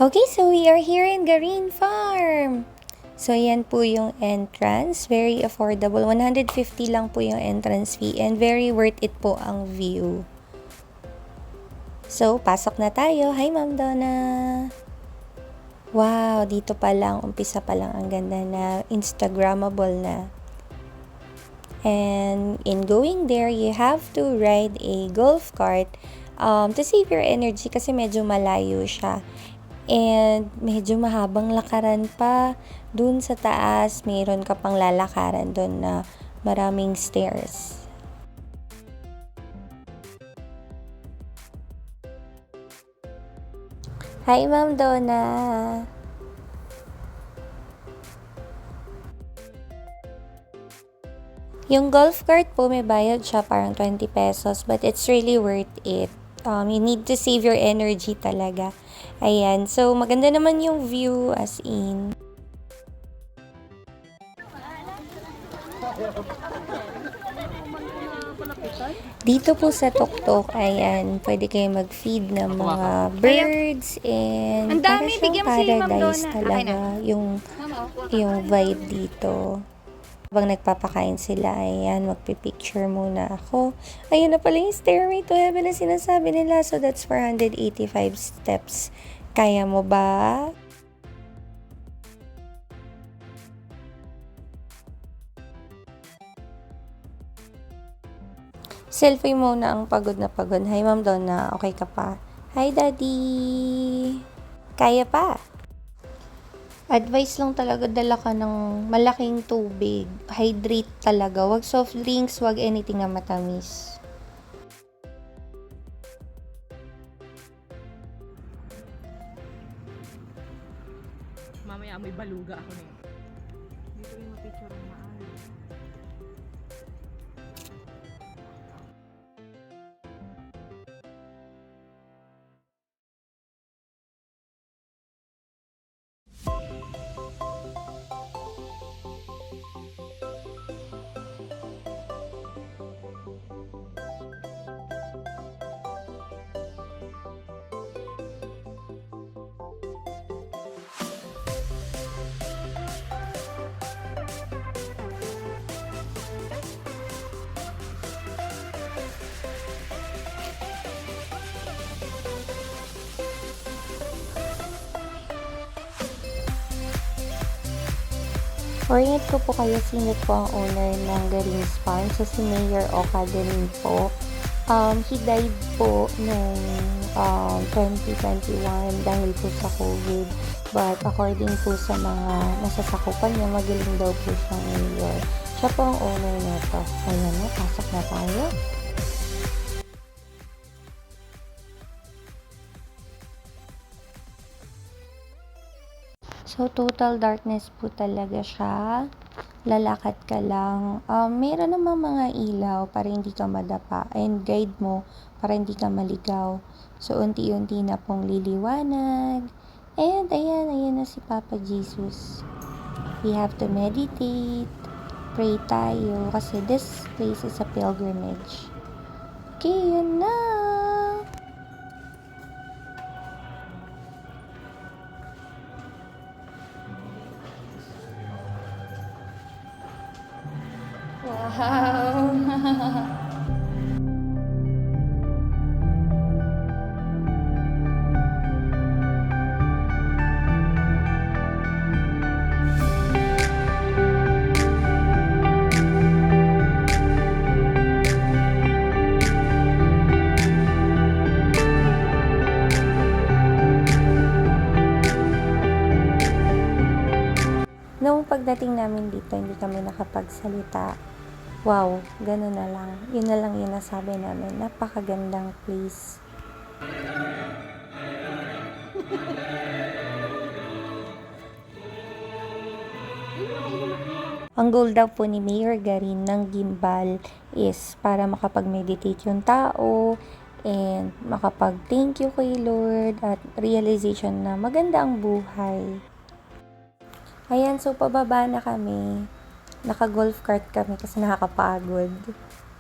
Okay, so we are here in Garin Farm. So, yan po yung entrance. Very affordable. 150 lang po yung entrance fee and very worth it po ang view. So, pasok na tayo. Hi, Ma'am Donna! Wow, dito pa lang, umpisa pa lang ang ganda na Instagrammable na. And in going there, you have to ride a golf cart to save your energy kasi medyo malayo siya. And medyo mahabang lakaran pa. Dun sa taas, mayroon ka pang lalakaran dun na maraming stairs. Hi, Ma'am Donna! Yung golf cart po, may bayad siya parang 20 pesos but it's really worth it. You need to save your energy talaga. Ayan. So, maganda naman yung view as in. Dito po sa tuktok, ayan, pwede kayo mag-feed ng mga birds and Ang dami, para bigyan siyang mo si Ma'am paradise Donna. talaga yung vibe dito. Habang nagpapakain sila, ayan, magpipicture muna ako. Ayun na pala yung stairway to heaven na sinasabi nila. So, that's 485 steps. Kaya mo ba? Selfie muna ang pagod na pagod. Hi, Ma'am Donna. Okay ka pa? Hi, Daddy! Kaya pa? Advice lang talaga, dala ka ng malaking tubig. Hydrate talaga. Wag soft drinks, wag anything na matamis. Mamaya may baluga ako na yun. Dito yung picture ng maayos. Orient ko po kayo sino po ang owner ng Garin's Farm. So, si Mayor Oka din po. He died po noong 2021 dahil po sa COVID. But according po sa mga nasasakupan niya, magaling daw po siyang mayor. Siya po ang owner nito. Ayan na, pasok na tayo. So, total darkness po talaga siya. Lalakad ka lang. Meron namang mga ilaw para hindi ka madapa. And guide mo para hindi ka maligaw. So, unti-unti na pong liliwanag. And, ayan na si Papa Jesus. We have to meditate. Pray tayo. Kasi this place is a pilgrimage. Okay, yun na. Wow! Noong pagdating namin dito, hindi kami nakapagsalita. Wow, gano'n na lang. Yun na lang yung nasabi namin. Napakagandang place. Ang goal daw po ni Mayor Garin ng gimbal is para makapag-meditate yung tao and makapag-thank you kay Lord at realization na maganda ang buhay. Ayan, so pababa na kami. Naka-golf cart kami kasi nakakapagod.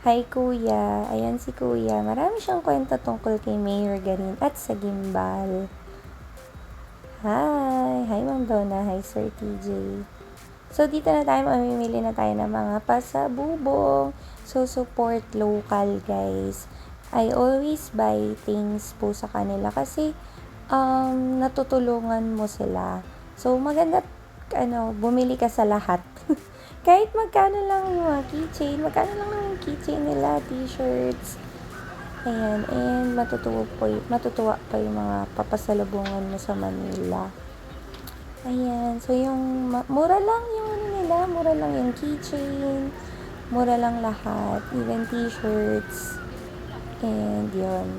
Hi, Kuya. Ayan si Kuya. Marami siyang kwento tungkol kay Mayor Garin at sa gimbal. Hi! Hi, Ma'am Donna. Hi, Sir TJ. So, dito na tayo, mamimili na tayo ng mga pasalubong. So, support local, guys. I always buy things po sa kanila kasi natutulungan mo sila. So, maganda, bumili ka sa lahat. Kahit magkano lang yung mga keychain, magkano lang yung keychain nila, t-shirts. Ayan, and matutuwa pa yung mga papasalubungan mo sa Manila. Ayan, so yung mura lang yung ano nila, mura lang yung keychain, mura lang lahat, even t-shirts, and yun.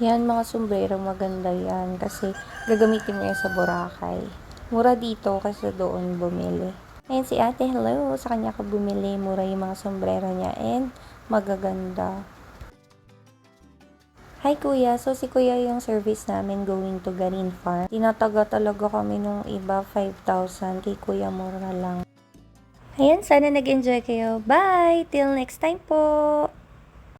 Yan, mga sombrero, maganda yan kasi gagamitin mo yan sa Boracay. Mura dito kasi doon bumili. Ayan si ate, hello, sa kanya ka bumili, mura yung mga sombrero niya and magaganda. Hi kuya, so si kuya yung service namin going to Garin Farm. Tinataga talaga kami nung iba, 5,000, kay kuya mura lang. Ayan, sana nag-enjoy kayo. Bye! Till next time po!